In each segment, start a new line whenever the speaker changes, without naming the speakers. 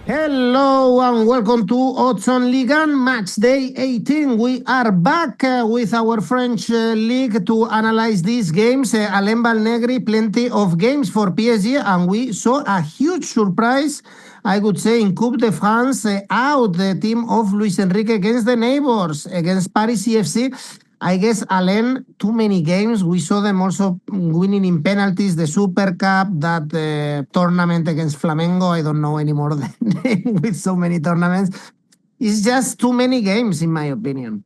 Hello and welcome to Odds on Ligue 1 Match Day 18. We are back with our French league to analyze these games. Alain Valnegri, plenty of games for PSG, and we saw a huge surprise, I would say, in Coupe de France, out the team of Luis Enrique against the neighbors, against Paris CFC. I guess, Alain, too many games. We saw them also winning in penalties, the Super Cup, that tournament against Flamengo. I don't know anymore the name with so many tournaments. It's just too many games, in my opinion.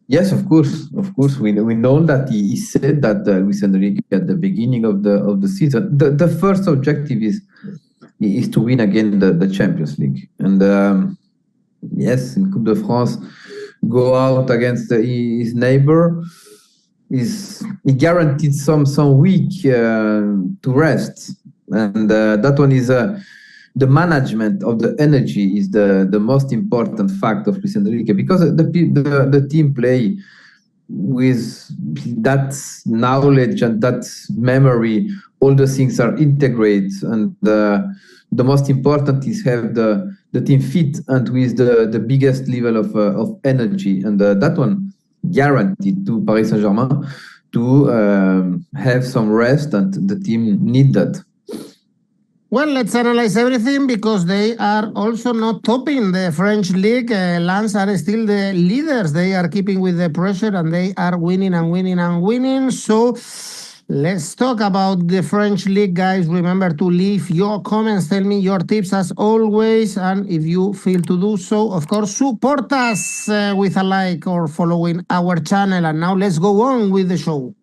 Yes, of course. We know that he said that Luis Enrique at the beginning of the season. The first objective is to win again the Champions League. And yes, in Coupe de France, go out against his neighbor. He guaranteed some week to rest, and that one is the management of the energy is the most important fact of Luis Enrique, because the team play with that knowledge and that memory. All the things are integrated, and the most important is have the team fit and with the biggest level of energy, and that one guaranteed to Paris Saint-Germain to have some rest, and the team need that.
Well, let's analyze everything, because they are also not topping the French league. Lens are still the leaders. They are keeping with the pressure, and they are winning and winning and winning. So let's talk about the French league, guys. Remember to leave your comments, tell me your tips as always, and if you feel to do so, of course, support us with a like or following our channel. And now let's go on with the show.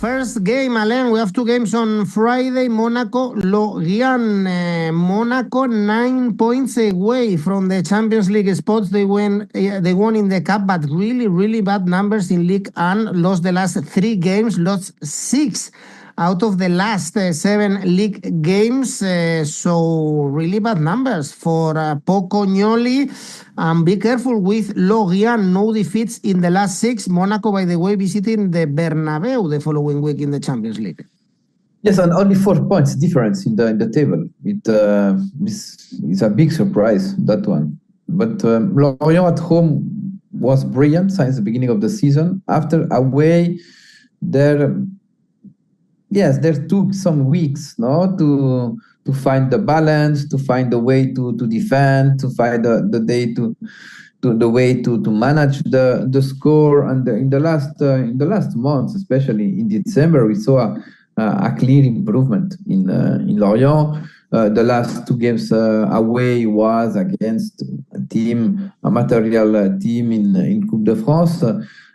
First game, Alain, we have two games on Friday. Monaco, Lorient. Monaco 9 points away from the Champions League spots. They won in the cup, but really bad numbers in Ligue 1. Lost the last 3 games, lost 6 out of the last 7 league games. So really bad numbers for 𝐿𝐴𝐵𝐻𝐿. Be careful with Lorient, no defeats in the last 6. Monaco, by the way, visiting the 𝗵𝗵𝗏 the following week in the Champions League.
Yes, and only 4 points difference in the table. It's a big surprise, that one. But Lorient at home was brilliant since the beginning of the season. After away, they took some weeks, to find the balance, to find the way to defend, to find the way to manage the score. And in the last months, especially in December, we saw a clear improvement in Lorient. The last 2 games away was against a material team in Coupe de France.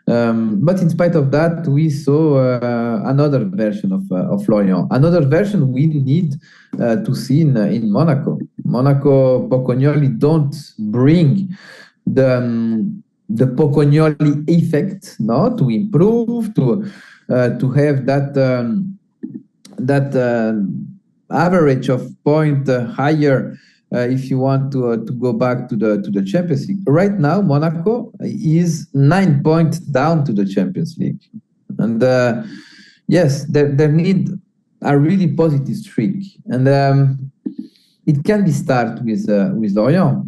But in spite of that, we saw another version of Lorient. Another version we need to see in Monaco. Monaco, Pocognoli don't bring the Pocognoli effect, to improve, to have that average of point higher. If you want to go back to the Champions League. Right now, Monaco is 9 points down to the Champions League. And yes, they need a really positive streak. And it can be started with Lorient.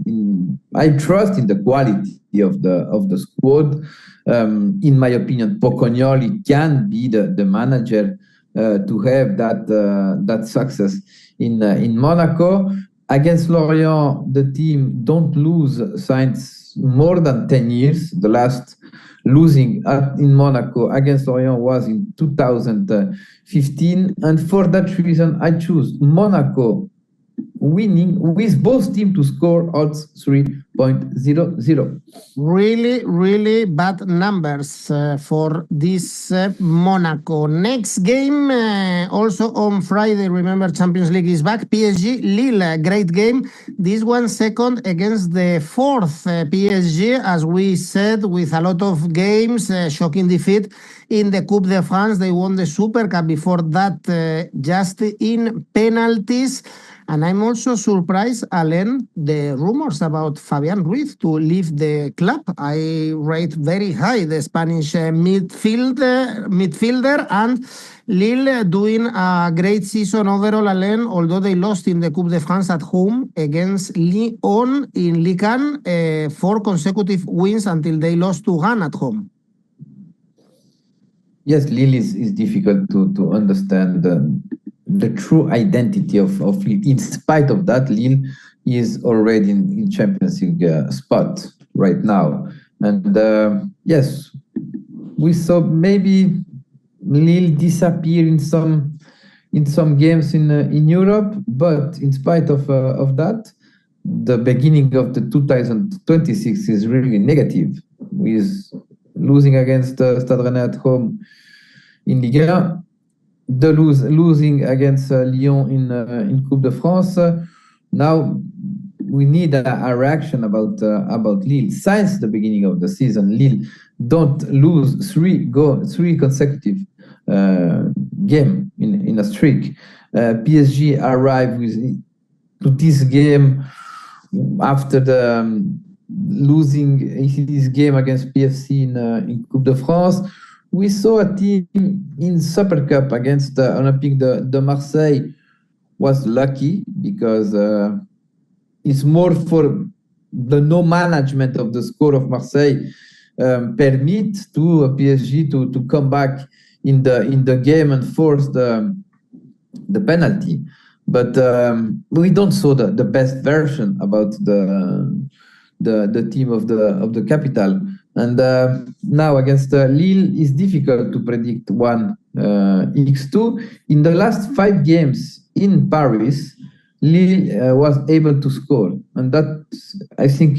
I trust in the quality of the squad. In my opinion, Pocognoli can be the manager to have that success in Monaco. Against Lorient, the team don't lose since more than 10 years. The last losing in Monaco against Lorient was in 2015. And for that reason, I choose Monaco winning with both teams to score odds 3.00.
Really bad numbers for this Monaco. Next game, also on Friday. Remember, Champions League is back. PSG, Lille, great game. This one second against the 4th PSG, as we said, with a lot of games. Shocking defeat in the Coupe de France. They won the Super Cup before that, just in penalties. And I'm also surprised, Alain, the rumors about Fabian Fabián Ruiz to leave the club. I rate very high the Spanish midfielder, and Lille doing a great season overall, Alain, although they lost in the Coupe de France at home against Lyon in Ligue 1, 4 consecutive wins until they lost to Rennes at home.
Yes, Lille is difficult to understand the true identity of Lille. In spite of that, Lille is already in Champions League spot right now. And yes, we saw maybe Lille disappear in some games in Europe, but in spite of that, the beginning of the 2026 is really negative, with losing against Stade Rennais at home in Ligue 1, losing against Lyon in Coupe de France. Now we need a reaction about Lille. Since the beginning of the season, Lille don't lose three consecutive game in a streak. PSG arrived to this game after the losing his game against PFC in Coupe de France. We saw a team in Super Cup against Olympique de Marseille was lucky because it's more for the no management of the score of Marseille permit to PSG to come back in the game and force the penalty. But we don't saw the best version about the team of the capital. And now against Lille, it's difficult to predict 1x2. In the last 5 games in Paris, Lille was able to score. And that, I think,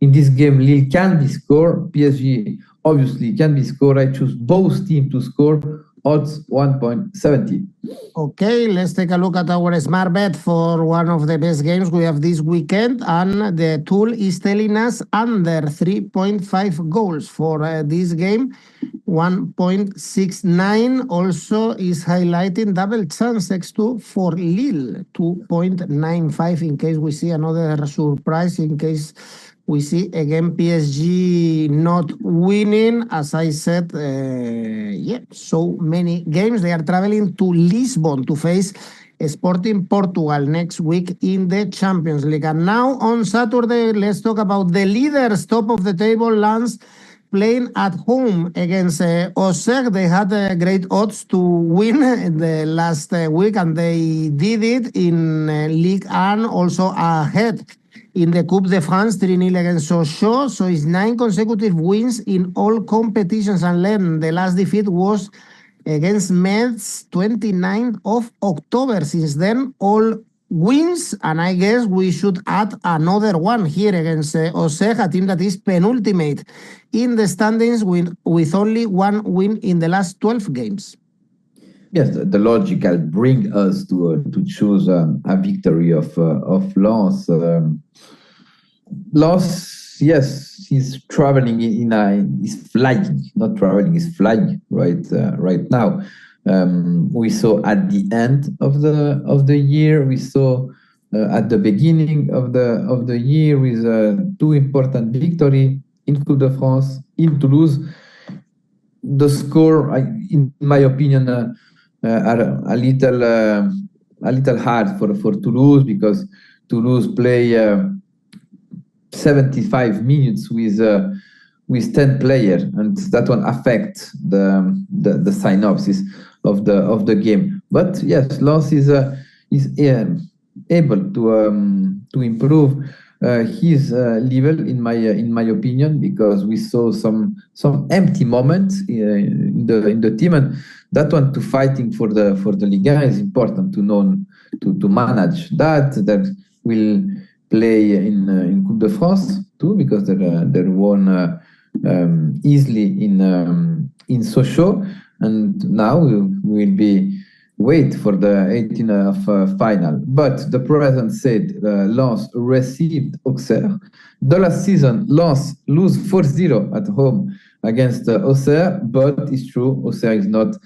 in this game, Lille can be scored. PSG obviously can be scored. I choose both teams to score. Odds 1.70.
Okay, let's take a look at our smart bet for one of the best games we have this weekend, and the tool is telling us under 3.5 goals for this game. 1.69 also is highlighting double chance X2 for Lille, 2.95 in case we see another surprise, in case we see again PSG not winning. As I said, so many games. They are traveling to Lisbon to face Sporting Portugal next week in the Champions League. And now on Saturday, let's talk about the leaders, top of the table, Lens, playing at home against Auxerre. They had great odds to win the last week, and they did it in Ligue 1, also ahead in the Coupe de France, 3-0 against Sochaux. So it's 9 consecutive wins in all competitions. And then the last defeat was against Metz, 29th of October. Since then, all wins. And I guess we should add another one here against Auxerre, a team that is penultimate in the standings with only 1 win in the last 12 games.
Yes, the logical bring us to choose a victory of Lens. Lens, yes, he's traveling he's flying, not traveling, he's flying right now. We saw at the end of the year, we saw at the beginning of the year with 2 important victories in Coupe de France, in Toulouse. The score, in my opinion, are a little hard for Toulouse, because Toulouse play 75 minutes with 10 players, and that one affects the synopsis of the game. But yes, Lens is able to improve his level in my opinion, because we saw some empty moments in the team, and that one to fighting for the Ligue 1 is important to know to manage that will play in Coupe de France too, because they won easily in Sochaux, and now we will be wait for the 18th of final. But the president said Lens received Auxerre. The last season, Lens lose 4-0 at home against Auxerre, but it's true, Auxerre is not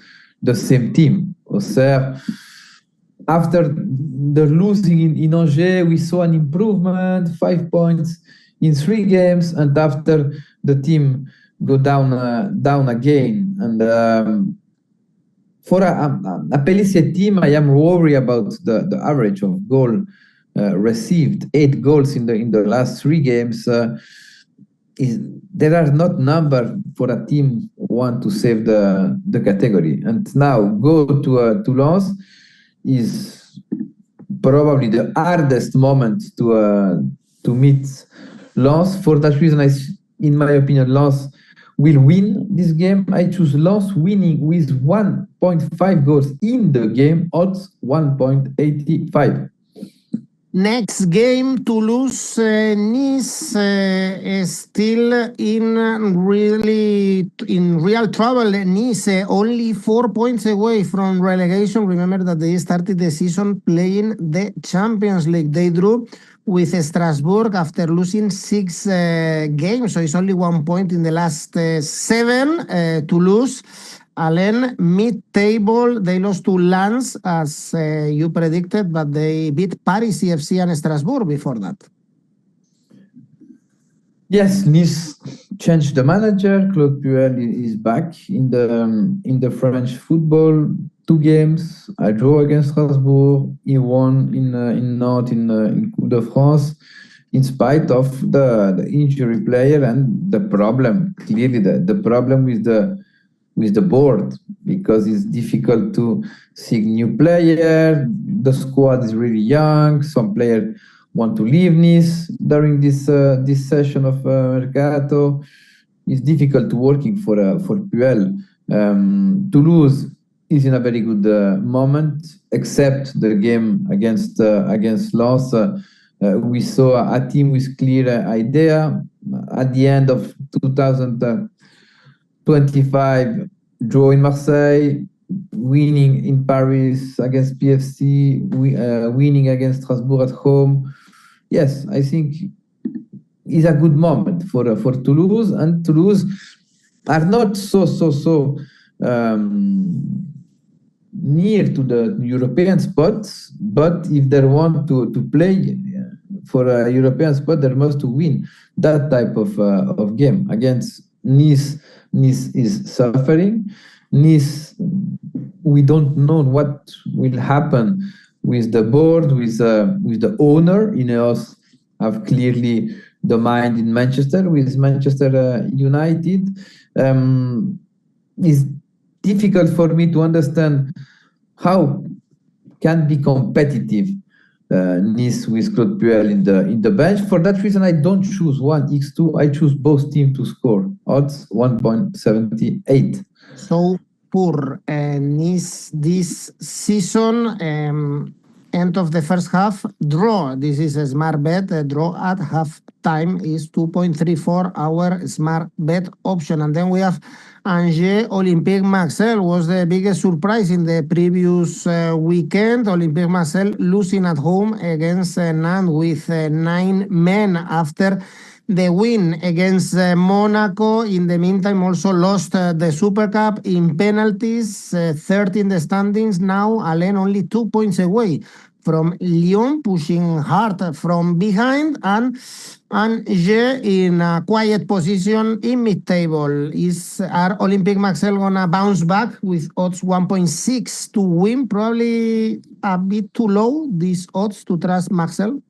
the same team. Auxerre, after the losing in Angers, we saw an improvement, 5 points in 3 games, and after the team go down again. And for a Pellissier team, I am worried about the average of goal received. 8 goals in the last 3 games. There are not number for a team want to save the category. And now go to Lens is probably the hardest moment to meet Lens. For that reason, in my opinion, Lens will win this game. I choose Lens winning with 1.5 goals in the game, odds 1.85.
Next game, Toulouse, Nice is still in real trouble. Nice only 4 points away from relegation. Remember that they started the season playing the Champions League. They drew with Strasbourg after losing 6 games, so it's only 1 point in the last 7. Toulouse, Alain, mid-table, they lost to Lens, as you predicted, but they beat Paris CFC and Strasbourg before that.
Yes, Nice changed the manager. 𝐻𝐿 is back in the French football. 2 games, a draw against Strasbourg. He won in Nantes in Coupe de France, in spite of the injury player and the problem. Clearly, the problem with the board, because it's difficult to seek new player. The squad is really young. Some players want to leave Nice during this session of Mercato. It's difficult to working for 𝐻𝐿. Toulouse is in a very good moment, except the game against Lens. We saw a team with clear idea. At the end of 2025, draw in Marseille, winning in Paris against PFC, winning against Strasbourg at home. Yes, I think it's a good moment for Toulouse, and Toulouse are not so near to the European spots, but if they want to play for a European spot, they must win that type of game. Against Nice is suffering. Nice, we don't know what will happen with the board, with the owner. Ineos have clearly the mind in Manchester, with Manchester United. It's difficult for me to understand how can be competitive Nice with 𝐻𝐿 in the bench. For that reason, I don't choose 1x2. I choose both teams to score. Odds 1.78.
So poor Nice this season. End of the first half, draw. This is a smart bet. Draw at half time is 2.34, our smart bet option. And then we have Angers Olympique Marseille. Was the biggest surprise in the previous weekend. Olympique Marseille losing at home against Nantes with 9 men after the win against Monaco. In the meantime, also lost the Super Cup in penalties, third in the standings. Now, Alain only 2 points away from Lyon, pushing hard from behind, and Angers in a quiet position in mid-table. Are Olympique Marseille gonna bounce back with odds 1.6 to win? Probably a bit too low, these odds, to trust Marseille.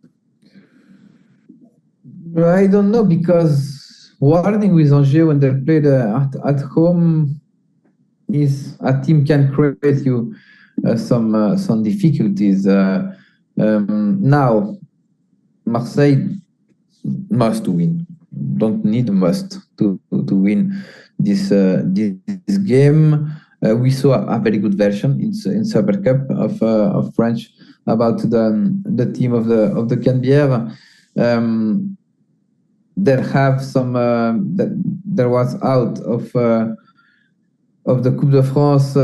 I don't know, because warning with Angers when they played at home is a team can create you some difficulties. Now, Marseille must win. Don't need must to win this game. We saw a very good version in Super Cup of French about the team of the 𝐻𝐿. There have some there was out of the Coupe de France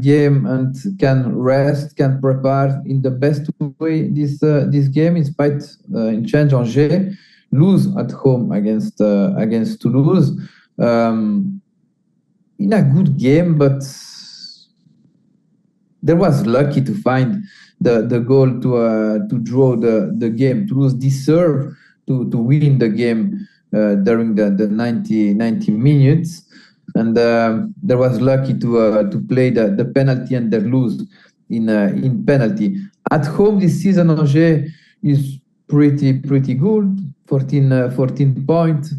game, and can rest, can prepare in the best way this game, in spite in change Angers lose at home against Toulouse in a good game, but there was lucky to find the goal to draw the game. Toulouse deserve to win the game during the 90 minutes, and they was lucky to play the penalty and they lose in penalty. At home this season, Angers is pretty good, 14 points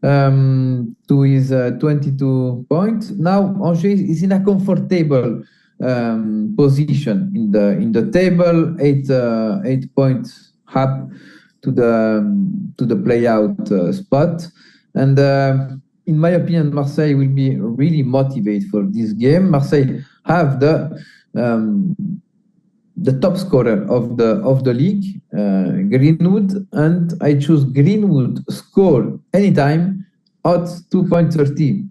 to his 22 points. Now Angers is in a comfortable position in the table, 8 points up to the play out spot, and in my opinion, Marseille will be really motivated for this game. Marseille have the top scorer of the league, Greenwood, and I choose Greenwood score anytime at 2.30.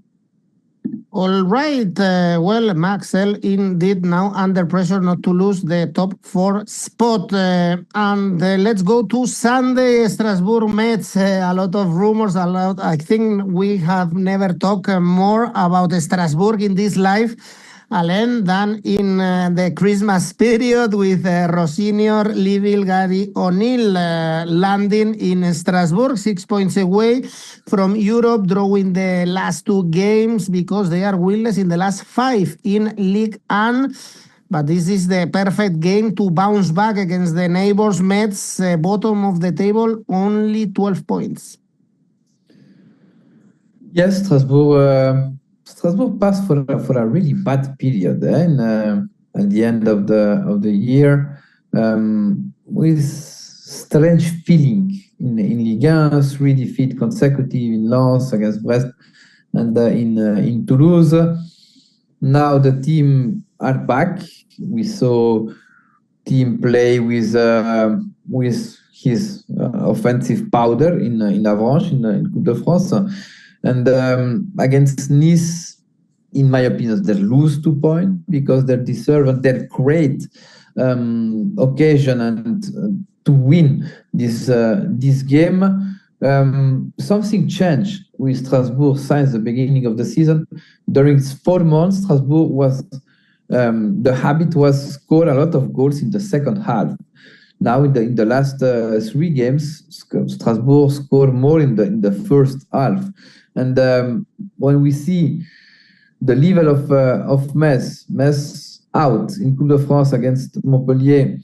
All right. Well, Maxel indeed now under pressure not to lose the top 4 spot. And let's go to Sunday, Strasbourg, Metz. A lot of rumors, I think we have never talked more about Strasbourg in this live, Alain, than in the Christmas period with Rossignol, Lille, Gary O'Neill landing in Strasbourg, 6 points away from Europe, drawing the last 2 games because they are winless in the last 5 in Ligue 1. But this is the perfect game to bounce back against the neighbors, Metz, bottom of the table, only 12 points.
Yes, Strasbourg passed for a really bad period at the end of the year, with strange feeling in Ligue 1, 3 defeats consecutive in Lens against Brest and in Toulouse. Now the team are back. We saw team play with his offensive powder in Havre in Coupe de France. And against Nice, in my opinion, they lose 2 points because they deserve and they create occasion and to win this game. Something changed with Strasbourg since the beginning of the season. During 4 months, Strasbourg was the habit was score a lot of goals in the second half. Now in the last 3 games, Strasbourg scored more in the first half. And when we see the level of Metz out in Coupe de France against Montpellier,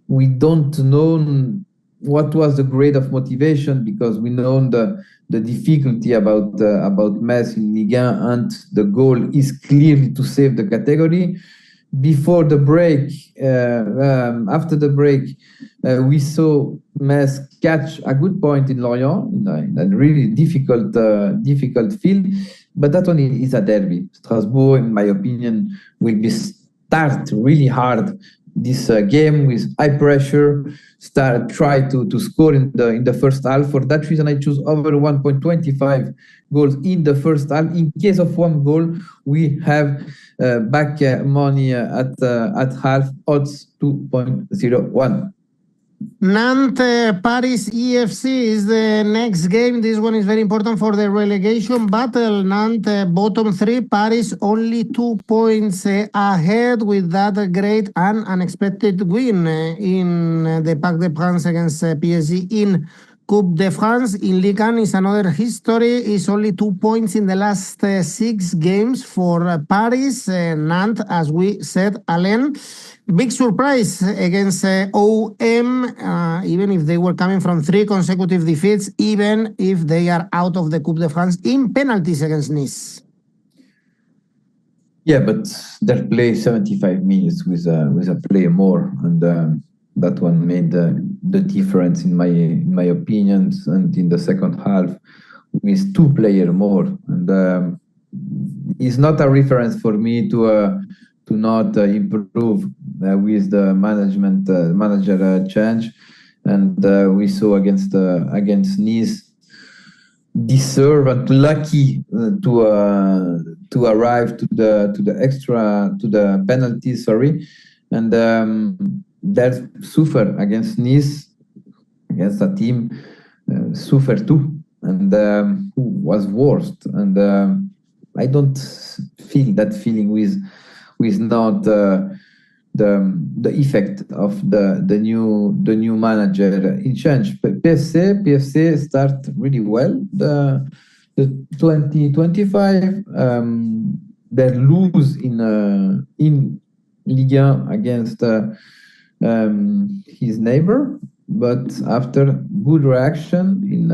we don't know what was the grade of motivation, because we know the difficulty about Metz in Ligue 1, and the goal is clearly to save the category. Before the break, after the break, we saw Metz catch a good point in Lorient in a really difficult field, but that one is a derby. Strasbourg, in my opinion, will start really hard this game with high pressure. Try to score in the first half. For that reason, I choose over 1.25 goals in the first half. In case of 1 goal, we have back money at half, odds 2.01.
Nantes, Paris EFC is the next game. This one is very important for the relegation battle. Nantes bottom 3, Paris only 2 points ahead with that great and unexpected win in the Parc des Princes against PSG in Coupe de France. In Ligue 1 is another history. It's only 2 points in the last 6 games for Paris. Nantes, as we said, Alain. Big surprise against 𝐿, even if they were coming from 3 consecutive defeats, even if they are out of the Coupe de France in penalties against Nice.
Yeah, but they play 75 minutes with a player more, and that one made the difference in my opinion. And in the second half, with 2 players more, and it's not a reference for me to not improve with the manager change. And we saw against Nice, deserve and lucky to arrive to the penalty. And that suffer against Nice, against a team suffer too, and who was worst. And I don't feel that feeling with not the effect of the new manager in change. PSC start really well. The 2025 they lose in Ligue 1 against his neighbor, but after good reaction in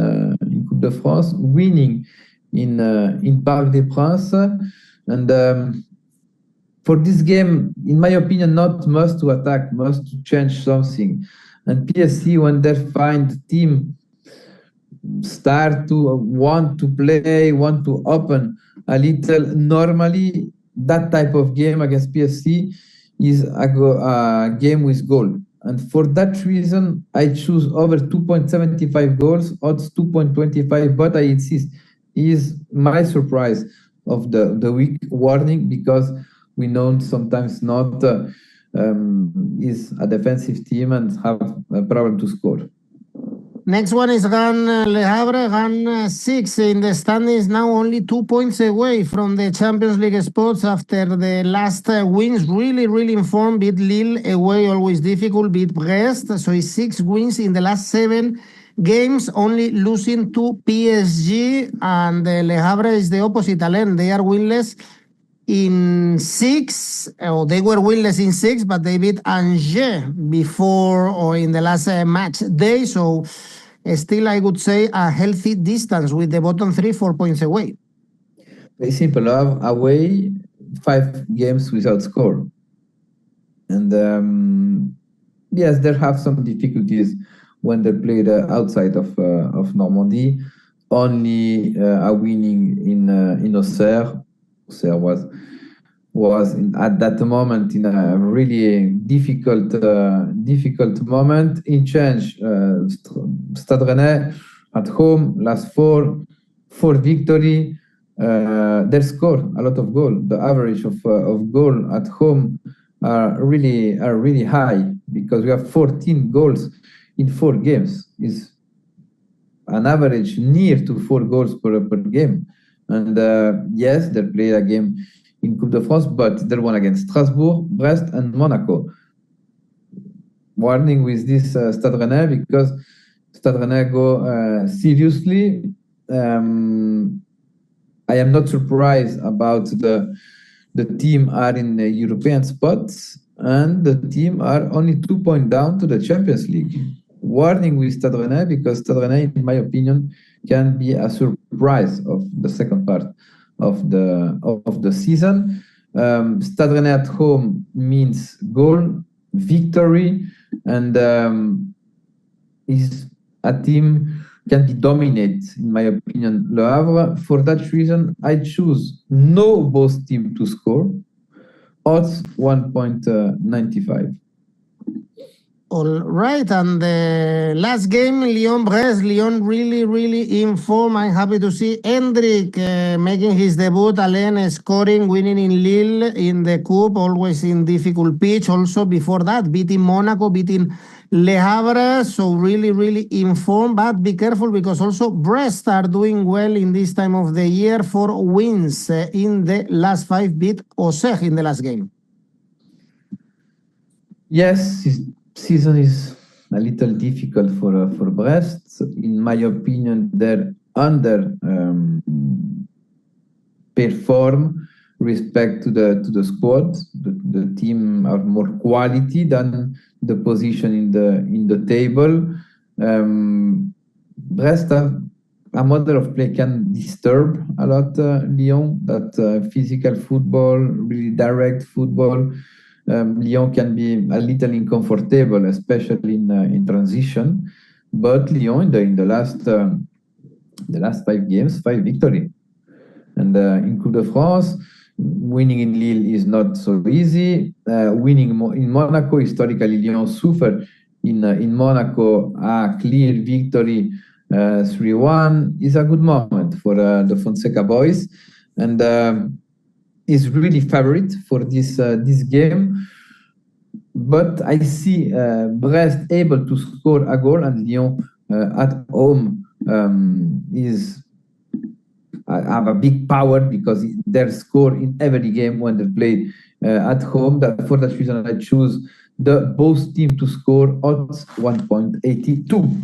Coupe de France, winning in Parc des Princes, and for this game, in my opinion, not must to attack, must to change something. And PSC, when they find the team start to want to play, want to open a little, normally that type of game against PSC is a game with goal. And for that reason, I choose over 2.75 goals, odds 2.25, but I insist, is my surprise of the week warning, because we know sometimes not is a defensive team and have a problem to score.
Next one is Rennes Le Havre. Rennes 6 in the standings, now only 2 points away from the Champions League spots after the last wins. Really informed. Beat Lille away, always difficult. Beat Brest. So it's 6 wins in the last 7 games, only losing to PSG. And Le Havre is the opposite, Alain. They are winless in 6, or they were winless in 6, but they beat Angers before or in the last match day. So still, I would say a healthy distance with the bottom 3 4 points away.
Very simple. Away 5 games without score, and yes, they have some difficulties when they played outside of Normandy. Only a winning in Auxerre. Auxerre was at that moment in a really difficult moment. In change, Stade Rennais at home, last 4 victory. They score a lot of goal. The average of goal at home are really high, because we have 14 goals in 4 games. Is an average near to 4 goals per game. And yes, they played a game in Coupe de France, but they won against Strasbourg, Brest, and Monaco. Warning with this Stade Rennais, because Stade Rennais go seriously. I am not surprised about the team are in the European spots, and the team are only 2 points down to the Champions League. Warning with Stade Rennais, because Stade Rennais, in my opinion, can be a surprise of the second part of the season. Stade Rennais at home means goal, victory, and is a team can be dominated, in my opinion, Le Havre. For that reason, I choose no both team to score, odds 1.95.
All right, and the last game, Lyon-Brest. Lyon really in form. I'm happy to see Hendrik making his debut. Alain scoring, winning in Lille in the Coupe, always in difficult pitch. Also before that, beating Monaco, beating Le Havre. So really in form, but be careful, because also Brest are doing well in this time of the year. 4 wins in the last 5, beat Auxerre in the last game.
Yes, season is a little difficult for Brest. In my opinion, they're under perform respect to the squad. The team have more quality than the position in the table. Brest have a model of play can disturb a lot Lyon. That physical football, really direct football. Lyon can be a little uncomfortable, especially in transition. But Lyon in the last 5 games, 5 victory. And in Coupe de France, winning in Lille is not so easy. Winning in Monaco, historically Lyon suffered in Monaco. A clear victory 3-1 is a good moment for the Fonseca boys, and is really favorite for this game. But I see Brest able to score a goal, and Lyon at home is have a big power because they score in every game when they play at home. For that reason, I choose the both team to score odds 1.82.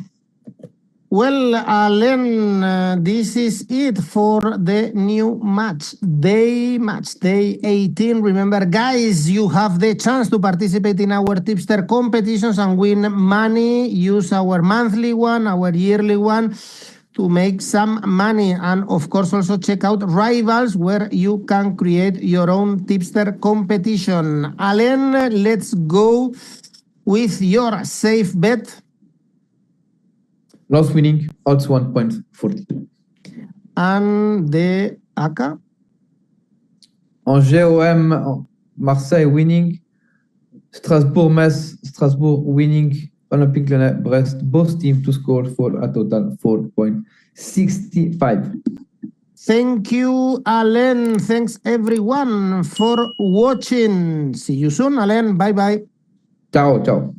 Well, Alain, this is it for the new match day 18. Remember, guys, you have the chance to participate in our tipster competitions and win money. Use our monthly one, our yearly one to make some money. And of course, also check out Rivals, where you can create your own tipster competition. Alain, let's go with your safe bet.
Loss winning, odds 1.42.
And the ACCA?
Angers OM, Marseille winning. Strasbourg Metz, Strasbourg winning. Olympique Lyonnais, Brest, both teams to score for a total 4.65.
Thank you, Alain. Thanks everyone for watching. See you soon, Alain. Bye bye.
Ciao, ciao.